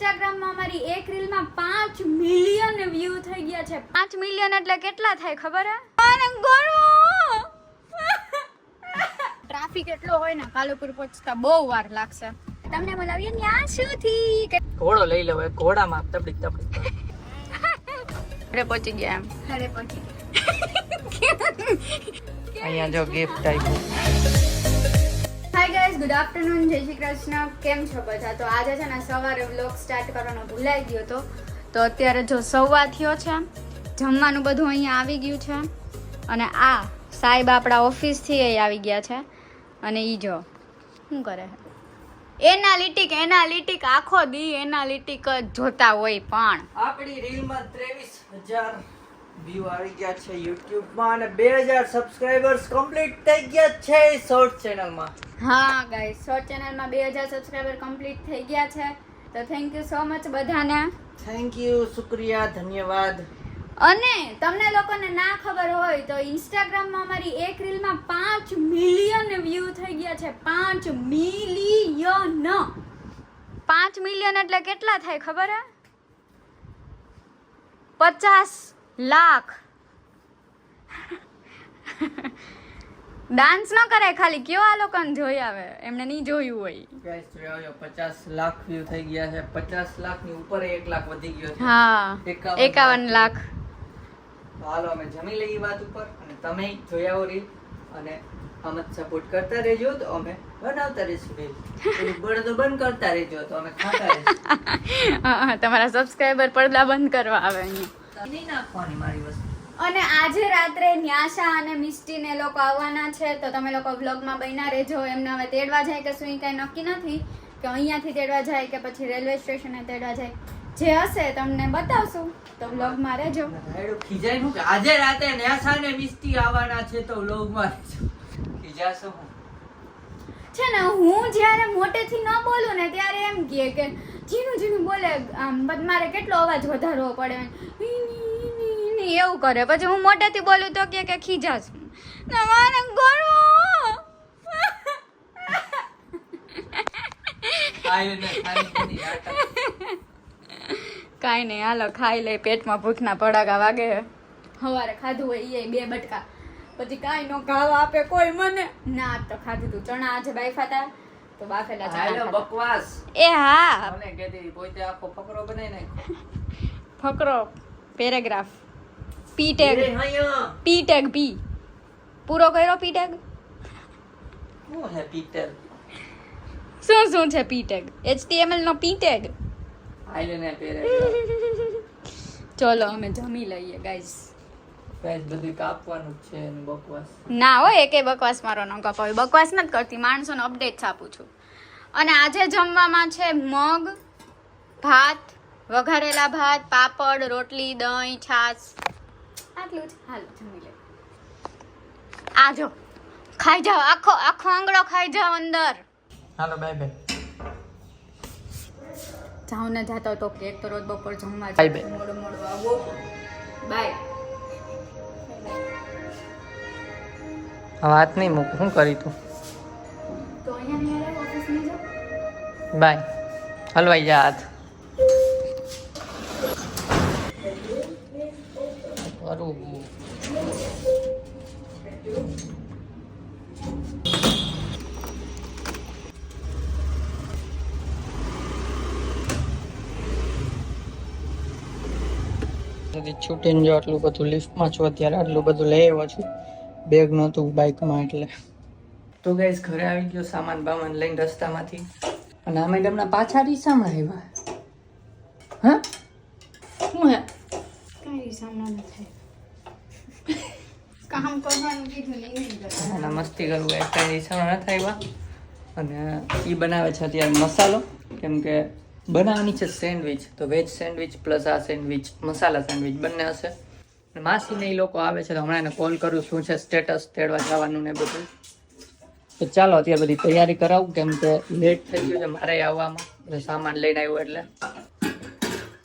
ઇન્સ્ટાગ્રામમાં અમારી એક રીલમાં 5 મિલિયન વ્યૂ થઈ ગયા છે. 5 મિલિયન એટલે કેટલા થાય ખબર હે? ટ્રાફિક એટલો હોય ને કાલુપુર પહોંચતા બહુ વાર લાગશે. તમને બોલાવીએ ન્યા શુંથી ઘોડો લઈ લેવો, ઘોડામાં તબડીક તબડીક ઘરે પહોંચી ગયા એમ. ઘરે પહોંચી અહીંયા જો ગિફ્ટ આપ્યું. હાય ગાઈઝ, ગુડ આફ્ટરનૂન, જય શ્રી કૃષ્ણ. કેમ છો બધા? તો આજે છે ને સવારે વ્લોગ સ્ટાર્ટ કરવાનો ભૂલાઈ ગયો હતો, તો અત્યારે જો સવા થયો છે, જમવાનું બધું અહીંયા આવી ગયું છે, અને આ સાહેબ આપણા ઓફિસથી આવી ગયા છે, અને ઈ જો શું કરે એનાલિટિક આખો દી એનાલિટિક જ જોતા હોય. પણ આપણી રીલમાં 23,000 વ્યૂ આવી ગયા છે યુટ્યુબમાં અને 2,000 સબસ્ક્રાઇબર્સ કમ્પ્લીટ થઈ ગયા છે શોર્ટ ચેનલમાં. હા ગાઈઝ, શોર્ટ ચેનલમાં 2000 સબસ્ક્રાઇબર કમ્પ્લીટ થઈ ગયા છે, તો થેન્ક યુ સો મચ બધાને. થેન્ક યુ, શુક્રિયા, ધન્યવાદ. અને તમને લોકોને ના ખબર હોય તો ઇન્સ્ટાગ્રામમાં અમારી એક રીલમાં 5 મિલિયન વ્યૂ થઈ ગયા છે. 5 મિલિયન. 5 મિલિયન એટલે કેટલા થાય ખબર હે? 50 લાખ. ડાન્સ ન કરાય, ખાલી કયો આ લોકોને જોઈ આવે, એમને નહીં જોયું હોય. ગાઈસ જોયો 50 લાખ વ્યૂ થઈ ગયા છે. 50 લાખની ઉપર 1 લાખ વધી ગયો છે. હા, 51 લાખ. હાલો અમે જમી લઈએ વાત ઉપર, અને તમે જોઈ આવો રીલ, અને આમ જ સપોર્ટ કરતા રહેજો તો અમે બનાવતા રહીશું રીલ. બળદો બંધ કરતા રહેજો તો અમે ખાતા રહીશું. તમારા સબસ્ક્રાઇબર પડદા બંધ કરવા આવે અહીંયા. નહીં નાખવાની મારી વસ્તુ. અને આજે રાત્રે ન્યાશા અને મિસ્ટીને લોકો આવવાના છે, તો તમે લોકો વ્લોગમાં બન્યા રહેજો. એમને હવે તેડવા જાય કે શું એ કાંઈ નક્કી નથી, કે અહીંયાથી તેડવા જાય કે પછી રેલવે સ્ટેશને તેડવા જાય. જે હશે તમને બતાવશું, તો વ્લોગમાં રહેજો. ખીજાય હું કે આજે રાતે ન્યાસા ને મિસ્ટી આવવાના છે, તો વ્લોગમાં રહેજો. ખીજાશો હું છે ને, હું જ્યારે મોટેથી ન બોલું ને ત્યારે એમ કહે કે ઝીણું બોલે, આમ મારે કેટલો અવાજ વધારવો પડે, એવું કરે. પછી હું મોટેથી બોલું તો કે ખીજાશ. કાંઈ નહીં, હાલો ખાઈ લે, પેટમાં ભૂખના ભડાકા વાગે. સવારે ખાધું હોય એ 2 બટકા, પછી કાંઈ નો ખાવા આપે કોઈ મને. ના તો ખાધું તું ચણા આજે બાફા હતા, તો બાફેલા ચણા. બકવાસ. એ હા, મને કહેતી પોતે આખો ફકરો બનાવી નાખ્યો. ફકરો, પેરેગ્રાફ, પી ટેગ, પી પૂરો કર્યો. પી ટેગ શું હે? પીટર શું છે? પી ટેગ HTML નો પી ટેગ. આઈલેને પેરેગ્રાફ. ચલો અમે જમી લઈએ ગાઈઝ. ગાઈસ બધું કાપવાનું છે ને બકવાસ ના હોય, એકે બકવાસ મારો ન કપાવી. બકવાસ નથી કરતી, માણસોને અપડેટ્સ આપું છું. અને આજે જમવામાં છે મગ, ભાત, વઘારેલા ભાત, પાપડ, રોટલી, દહીં, છાશ, આટલું જ. હાલો જમી લે. આજો ખાઈ જાઓ, આખો આંગળો ખાઈ જાઓ અંદર. હાલો બાય બાય. જાઉં ને જાતો તો એક તો રોજ બપોર જમવા બાય બાય. મોડું આવો. બાય. વાત નહીં મૂક, શું કરી તું? તો અહીંયા નહીં આવે ઓફિસ નહીં જાઓ. બાય. હલવાઈ જા હાથ. છૂટીને જો આટલું બધું લિફ્ટમાં છો, અત્યારે આટલું બધું લઈ આવ્યો છું. બેગ નહોતું બાઇકમાં એટલે. તો ગાઈસ ઘરે આવી ગયો સામાન બામાન લઈને રસ્તામાંથી, અને આ મેડમના પાછા રીસામાં આવ્યા. હા શું હે? કાંઈ સામનો નથી. કામ કરવાનું કીધું નહીં કરતા. અને મસ્તી કરવું ગાઈસ, કાંઈ રીસામાં નથી આવ્યા. અને એ બનાવે છે અત્યારે મસાલો, કેમ કે બનાવવાની છે સેન્ડવિચ, તો વેજ સેન્ડવિચ પ્લસ આ સેન્ડવિચ, મસાલા સેન્ડવિચ બંને હશે. માસીને એ લોકો આવે છે, તો હમણાં એને કોલ કરું શું છે સ્ટેટસ, તેડવા જવાનું ને બધું. તો ચાલો અત્યારે બધી તૈયારી કરાવું, કેમ કે લેટ થઈ ગયું છે મારે આવવામાં, એટલે સામાન લઈને આવ્યો એટલે.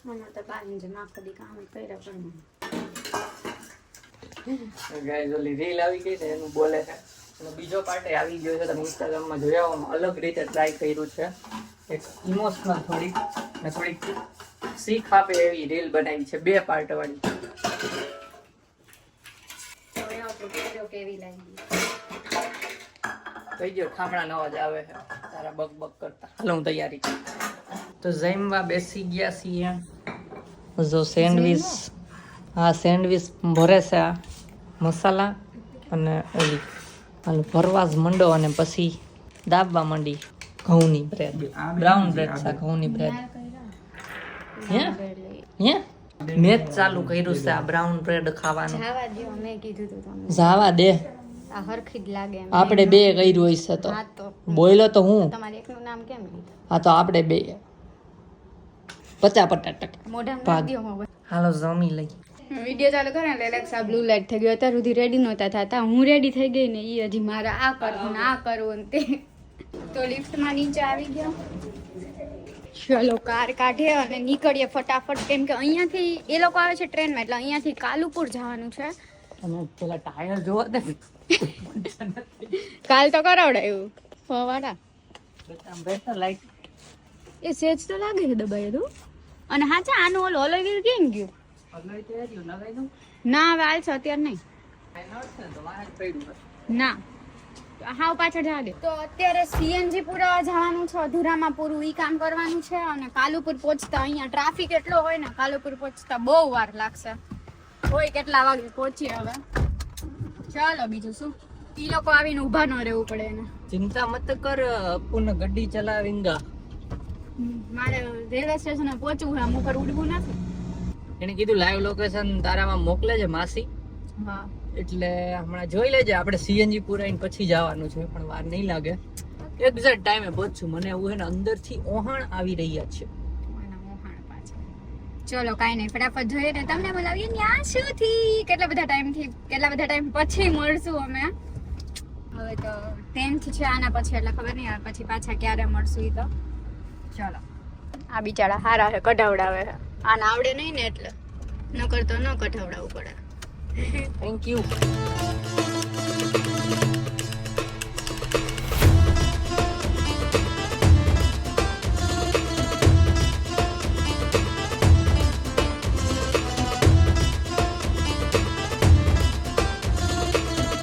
મને તો બાંધ જ નાખો દી કામ કર્યા પણ. ગાઈઝ ઓલી રીલ આવી ગઈ છે એનું બોલે છે, અને બીજો પાર્ટ આવી ગયો છે. તમે ઇન્સ્ટાગ્રામમાં જોયા અલગ રીતે ટ્રાય કર્યું છે, એક ઇમોશનલ થોડીક ને થોડીક શીખ આપે એવી રીલ બનાવી છે 2 પાર્ટ વાળી. કેવી લાગી થઈ ગયો ખામણા અવાજ આવે છે તારા બક બક કરતા. હાલો હું તૈયારી કરું. તો જમવા બેસી ગયા છીએ. જો સેન્ડવીચ, હા સેન્ડવીચ ભરે છે આ મસાલા અને ઓલી હાલ ભરવા જ મંડો અને પછી દાબવા માંડી ઘઉંની બ્રેડ, બ્રાઉન બ્રેડ છે ઘઉંની બ્રેડ. હે મેં જ ચાલુ કર્યું છે આ બ્રાઉન બ્રેડ ખાવાનું. જાવા દો, મેં કીધું તું તમને જાવા દે, આ હરખી જ લાગે એમ. આપણે બે કર્યું હોય છે તો હા તો બોયલો તો હું. તમારે એકનું નામ કેમ લીધું? હા તો આપણે બે 50-50% મોઢામાં ભાગ. નાખી દ્યો હવે. હાલો જમી લઈ. વિડીયો ચાલુ કરે ને એલેક્સા બ્લુ લાઈટ થઈ ગયો. અત્યાર સુધી રેડી નહોતા થતા. હું રેડી થઈ ગઈ ને એ હજી મારે આ કરવું ને આ કરવું ને તે. તો લિફ્ટમાં નીચે આવી ગયો. ચલો કાર કાઢીએ અને નીકળીએ ફટાફટ, કેમ કે અહીંયાથી એ લોકો આવે છે ટ્રેનમાં, એટલે અહીંયાથી કાલુપુર જવાનું છે. અને પેલા ટાયર જોવા દે. કાલ તો કરાવડાયું ફવાડા. આમ બેઠા લાઈટ એ સેજ તો લાગે છે દબાઈ દઉં. અને હા ચા આનું ઓલો ઓલોવીર કેમ ગયું? અગલે તે રહ્યું લગાઈ દઉં. ના હવે હાલ છે અત્યારે નહીં. તો મારે જ પડ્યું છે. ના હાવ પાછળ જવા દે. તો અત્યારે સીએનજી પુરાવા જવાનું છે, અધૂરામાં પૂરું ઈ કામ કરવાનું છે. અને કાલુપુર પહોંચતા અહીંયા ટ્રાફિક એટલો હોય ને, કાલુપુર પહોંચતા બહુ વાર લાગશે. હોય કેટલા વાગે પહોંચીએ હવે. ચાલો બીજું શું, ઈ લોકો આવીને ઊભા ન રહેવું પડે એને. ચિંતા મત કર, અપુને ગાડી ચલાવીંગા. મારે રેલવે સ્ટેશને પહોંચવું છે, આમ ઉપર ઉડવું નથી. એને કીધું લાઈવ લોકેશન તારામાં મોકલે છે માસી, હા એટલે હમણાં જોઈ લેજે. આપણે સીએનજી પુરાઈને પછી જવાનું છે, પણ વાર નહીં લાગે. એક્ઝેક્ટ ટાઈમે પહોંચશું. મને એવું છે ને અંદરથી ઓહાણ આવી રહ્યા છે. ચલો કાંઈ નહીં, ફટાફટ જોઈએ ને તમને બોલાવીએ ને. આ શું થી કેટલા બધા ટાઈમ પછી મળશું અમે. હવે તો 10th છે આના પછી, એટલે ખબર નહીં આવે પછી પાછા ક્યારે મળશું ઈ તો. ચલો આ બિચારા હારા છે, કઢાવડાવે છે. આને આવડે નહીં ને એટલે નકર તો ન કઢાવડાવવું પડે. Thank you.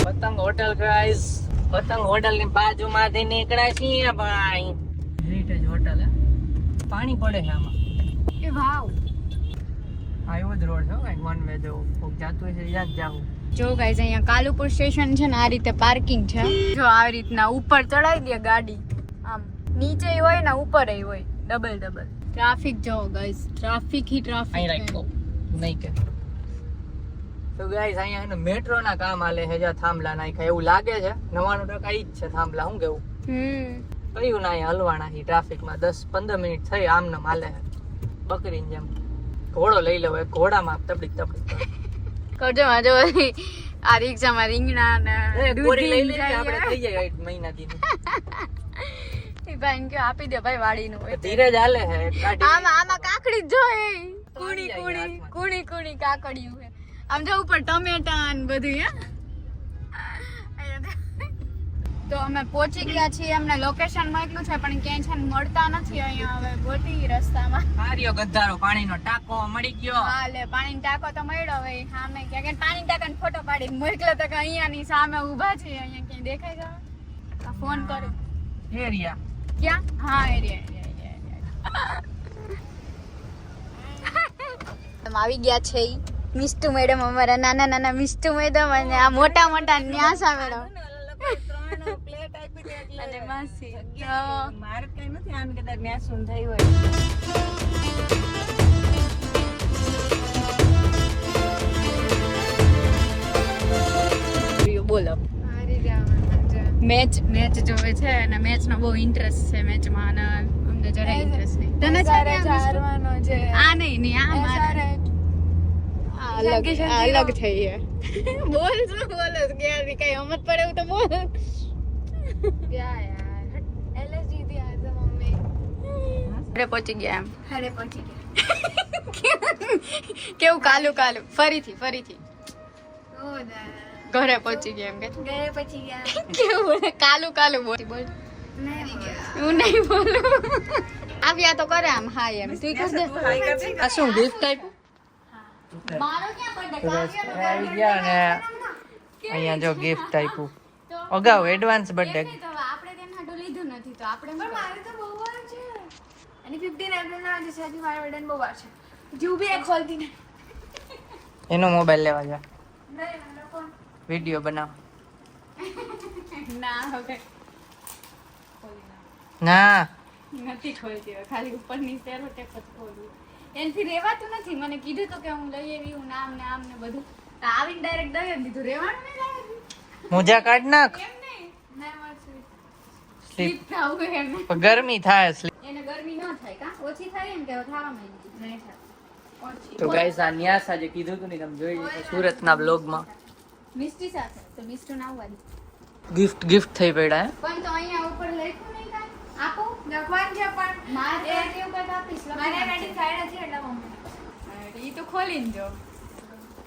પતંગ હોટલ ગાઈસ, પતંગ હોટલ ની બાજુમાંથી નીકળ્યા છીએ ભાઈ. હેરિટેજ હોટલ હે, પાણી પડે છે આમાં. એ વાવ, આ એવો જ રોડ છે કઈ વન વે જેવો. કોક જાતું હોય છે ત્યાં જ જાવું. જો ગાઈઝ અહીંયા કાલુપુર સ્ટેશન છે ને, આ રીતે પાર્કિંગ છે. જો આવી રીતના ઉપર ચડાવી દે ગાડી, આમ નીચે હોય ને ઉપર હોય, ડબલ ડબલ. ટ્રાફિક જો ગાઈઝ, ટ્રાફિક હી અહીં ટ્રાફિક. રાખો નહીં કે. તો ગાઈસ અહીંયા એને મેટ્રો ના કામ આલે છે, જ્યાં થાંભલા નાખ્યા એવું લાગે છે. 99% ઈ જ છે થાંભલા. શું કેવું કયું ના અહીંયા હલવાના છે ટ્રાફિકમાં. 10-15 મિનિટ થઈ આમ નામ હાલે છે બકરીની જેમ. ઘોડો લઈ લેવો, એક ઘોડામાં તબડીક કરજો જો આ રિક્ષામાં રીંગણા ને કોરી લઈ લઈએ આપણે થઈ જાય 8 મહિનાથી. એ ભાઈ કે આપી દે ભાઈ વાડીનું હોય. ધીરે જ હાલે છે ગાડી. આમાં કાકડી જોઈ, કુણી કુણી કાકડીયું છે. આમ જો ઉપર ટમેટા ને બધું. તો અમે પહોંચી ગયા છીએ, અમને લોકેશન મોકલ્યું છે પણ ક્યાંય છે ને મળતા નથી. અહીંયા હવે ગોતી રસ્તામાં. હાર્યો ગધારો પાણીનો ટાંકો મળી ગયો. હા લે પાણીનો ટાંકો તો મળ્યો. હવે સામે ક્યાંક પાણી ટાંકાનો ફોટો પાડીને મોકલ્યો તો કે અહીંયાની સામે ઊભા છે. અહીંયા ક્યાંય દેખાય છે? ફોન કરો. એરિયા ક્યાં? હા એરિયા. આવી ગયા છે મિસ્ટુ મેડમ, અમારા નાના નાના મિસ્ટુ મેડમ, અને આ મોટા મોટા ન્યાસા મેડમ અને માસી. મારે કઈ નથી, આમ કદાચ ન્યાસું થઈ હોય. બોલો. મેચ જોવે છે અને મેચ નો બહુ ઇન્ટરેસ્ટ છે મેચમાં, અને અમને જરાય ઇન્ટરેસ્ટ નહીં. તને છે આ નહીં આ મારે અલગ થઈ છે. બોલ શું બોલો ક્યાં કઈ હમત પડે એવું તો બોલ. ઘરે પહોંચી ગયા એમ. ઘરે પહોંચી ગયા. કેવું કાલું ફરીથી ઘરે પહોંચી ગયા એમ કે. ઘરે પહોંચી ગયા. કેવું કાલું બોલ. હું નહીં બોલું. આવ્યા તો કરે આમ હા એમ તું કર દે. આ શું ગિફ્ટ આપ્યું મારો ક્યાં તો guys, આવી ગયા અને અહીંયા જો ગિફ્ટ આપ્યું અગાઉ એડવાન્સ બર્થડે તો આપણે તેના હાટું લીધું નથી તો આપણે પણ મારે તો બહુ વાર છે અને 15 એપ્રિલ ના આજે છે હજી મારા બર્થડે બહુ વાર છે જો બી એક ખોલતી ને એનો મોબાઈલ લેવા જા નહીં મને કોણ વિડિયો બનાવ ના હવે ના નથી ખોલતી હવે ખાલી ઉપરની સેરો ટેપ જ ખોલું એનથી રેવાતું નથી મને કીધું તો કે હું લઈ આવી હું નામ ને આમ ને બધું તો આવીને ડાયરેક્ટ દઈ જ દીધું રેવાનું નહીં લાગે મોજા કાઢ નાખ એમ નહીં ના મારશું સ્લીપ સ્લીપ થાવું એમ ગરમી થાય સ્લીપ એને ગરમી ન થાય કા ઓછી થાય એમ કે થવા માંડી નહીં થાય ઓછી તો ગાઈસ આ ન્યાસ આજે કીધું તું ને તમે જોઈ લીધું સુરતના બ્લોગમાં મિસ્ટી સાથે તો મિસ્ટુ ના આવવાની ગિફ્ટ થઈ પડ્યા હે પણ તો અહીંયા ઉપર લખ્યું નહીં કાંઈ આપો લખવાનું છે પણ મારે એવું કંઈક આપીશ મારે વેડિંગ થાય નથી એટલે મમ્મી એ તો ખોલીને જો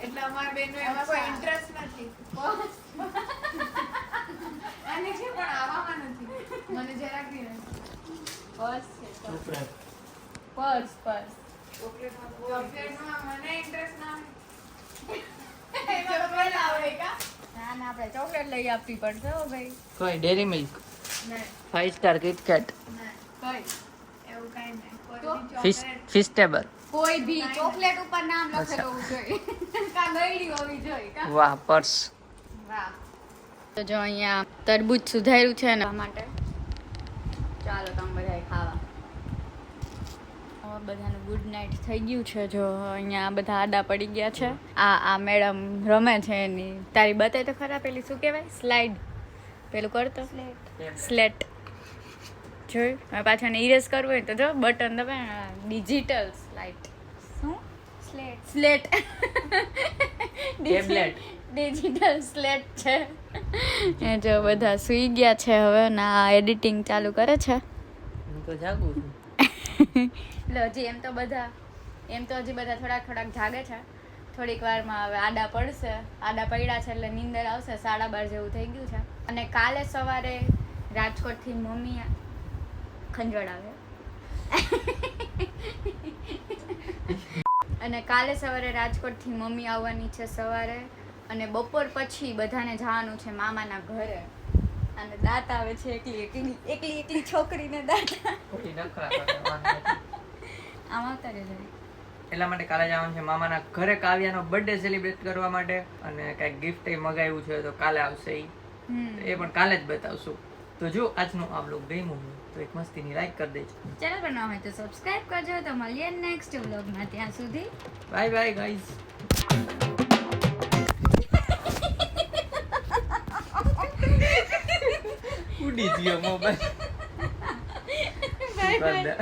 એટલે અમારા બેનનો એમાં કોઈ ઇન્ટરેસ્ટ નથી અને છે પણ આવવામાં નથી મને જરાક બી નથી પર્સ છે પર્સ પર્સ ચોકલેટમાં મને ઇન્ટરેસ્ટ ના ના ના આપણે ચોકલેટ લઈ આપવી પડશે હો ભાઈ કોઈ ડેરી મિલ્ક નહીં 5 સ્ટાર કિટકેટ કઈ એવું કાંઈ નહીં કોઈ તો? બી ફિશ chocolate ફિશ ટેબર કોઈ ભી ચોકલેટ ઉપર નામ લખેલું હોવું જોઈએ કા ગયડી હોવી જોઈએ કા વાહ પર્સ વાહ તો જો અહીંયા તરબૂચ સુધાર્યું છે ને માટે ચાલો તમે બધાય ખાવા બધાનું ગુડ નાઇટ થઈ ગયું છે જો અહીંયા બધા આડા પડી ગયા છે આ મેડમ રમે છે એની તારી બતાય તો ખરા પેલી શું કહેવાય સ્લાઇડ પેલું કરતો સ્લેટ જોયું હવે પાછા ને ઇરેઝ કરવું હોય તો જો બટન દબાય ડિજિટલ સ્લાઇડ શું સ્લેટ ટેબ્લેટ ડિજિટલ સ્લેટ છે એ જો બધા સૂઈ ગયા છે હવે ના એડિટિંગ ચાલુ કરે છે હું તો જાગું છું એટલે હજી એમ તો હજી બધા થોડાક જાગે છે થોડીક વારમાં હવે આડા પડશે આડા પડ્યા છે એટલે નીંદર આવશે 12:30 જેવું થઈ ગયું છે અને કાલે સવારે રાજકોટથી મમ્મી ખંજોડાવે અને કાલે સવારે રાજકોટથી મમ્મી આવવાની છે સવારે અને બપોર પછી બધાને જવાનું છે મામાના ઘરે અને દાંત આવે છે એકલી છોકરીને દાંત ખોટી નખરા કરવાના નથી. આમ આવતા રહેજો એટલા માટે કાલે જવાનું છે મામાના ઘરે કાવ્યાનો બર્થડે સેલિબ્રેટ કરવા માટે અને કંઈક ગિફ્ટ મગાવ્યું છે તો કાલે આવશે એ પણ કાલે જ બતાવશું તો જો આજનું આ બ્લોગ ગમ્યું હોય તો એક મસ્તીની લાઈક કરી દેજો ચેનલ પર ન હોય તો સબસ્ક્રાઇબ કરજો તો મળીએ નેક્સ્ટ વ્લોગમાં ત્યાં સુધી બાય બાય ગાઈઝ ઉડી ગયો મોબાઈલ બાય બાય